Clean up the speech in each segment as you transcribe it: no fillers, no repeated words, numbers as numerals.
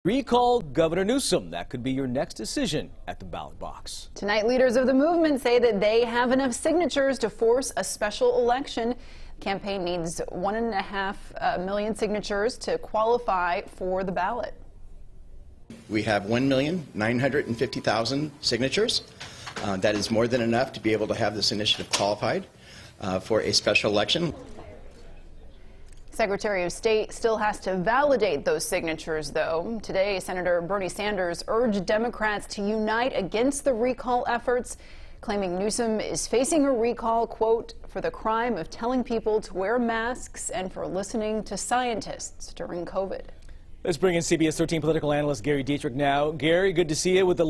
Recall Governor Newsom. That could be your next decision at the ballot box. Tonight, leaders of the movement say that they have enough signatures to force a special election. The campaign needs 1.5 million signatures to qualify for the ballot. We have 1,950,000 signatures. That is more than enough to be able to have this initiative qualified for a special election. Secretary of State still has to validate those signatures, though. Today, Senator Bernie Sanders urged Democrats to unite against the recall efforts, claiming Newsom is facing a recall, quote, for the crime of telling people to wear masks and for listening to scientists during COVID. Let's bring in CBS 13 political analyst Gary Dietrich now. Gary, good to see you with the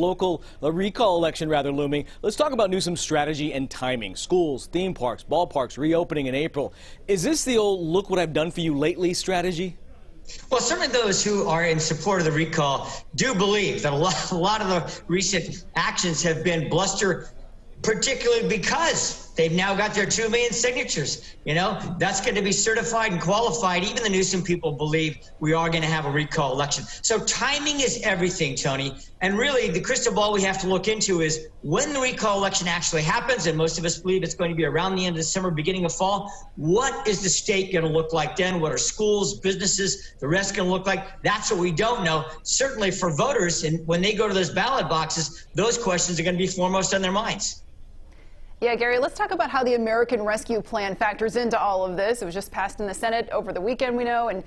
recall election looming. Let's talk about Newsom's strategy and timing. Schools, theme parks, ballparks reopening in April. Is this the old look what I've done for you lately strategy? Well, certainly those who are in support of the recall do believe that a lot of the recent actions have been bluster, particularly because they've now got their 2 million signatures. You know, that's going to be certified and qualified. Even the Newsom people believe we are going to have a recall election. So timing is everything, Tony. And really, the crystal ball we have to look into is when the recall election actually happens, and most of us believe it's going to be around the end of December, beginning of fall, what is the state going to look like then? What are schools, businesses, the rest going to look like? That's what we don't know. Certainly for voters, and when they go to those ballot boxes, those questions are going to be foremost on their minds. Yeah, Gary, let's talk about how the American Rescue Plan factors into all of this. It was just passed in the Senate over the weekend, we know, and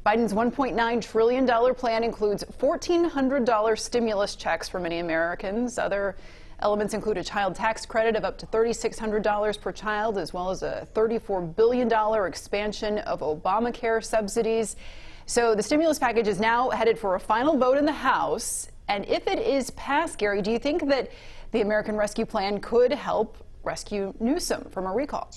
Biden's $1.9 trillion plan includes $1,400 stimulus checks for many Americans. Other elements include a child tax credit of up to $3,600 per child, as well as a $34 billion expansion of Obamacare subsidies. So the stimulus package is now headed for a final vote in the House. And if it is passed, Gary, do you think that the American Rescue Plan could help rescue Newsom from a recall?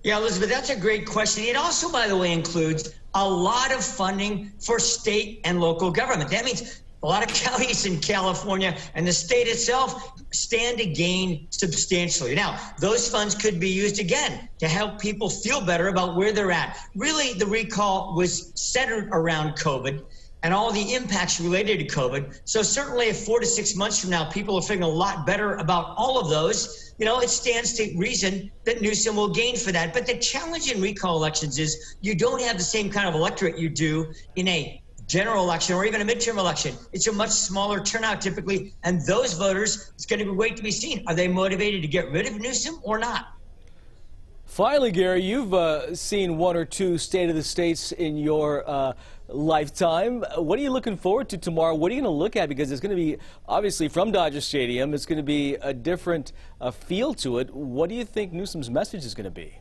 Yeah, Elizabeth, that's a great question. It also, by the way, includes a lot of funding for state and local government. That means a lot of counties in California and the state itself stand to gain substantially. Now, those funds could be used again to help people feel better about where they're at. Really, the recall was centered around COVID and all the impacts related to COVID. So certainly if 4 to 6 months from now, people are feeling a lot better about all of those, you know, it stands to reason that Newsom will gain for that. But the challenge in recall elections is you don't have the same kind of electorate you do in a general election or even a midterm election. It's a much smaller turnout typically, and those voters, it's going to wait to be seen. Are they motivated to get rid of Newsom or not? Finally, Gary, you've seen one or two State of the States in your lifetime. What are you looking forward to tomorrow? What are you going to look at? Because it's going to be, obviously, from Dodger Stadium, it's going to be a different feel to it. What do you think Newsom's message is going to be?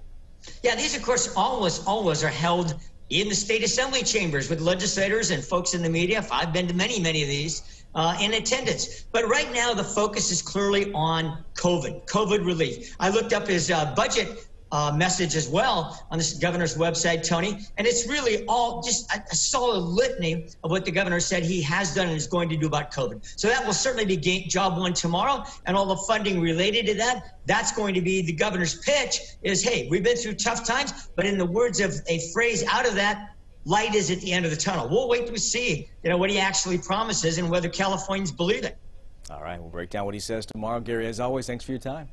Yeah, these, of course, always are held in the state assembly chambers with legislators and folks in the media. I've been to many of these in attendance. But right now, the focus is clearly on COVID relief. I looked up his budget message as well on the governor's website, Tony, and it's really all just a solid litany of what the governor said he has done and is going to do about COVID. So that will certainly be job one tomorrow, and all the funding related to that, that's going to be the governor's pitch is, hey, we've been through tough times, but in the words of a phrase out of that, light is at the end of the tunnel. We'll wait to see, you know, what he actually promises and whether Californians believe it. All right, we'll break down what he says tomorrow. Gary, as always, thanks for your time.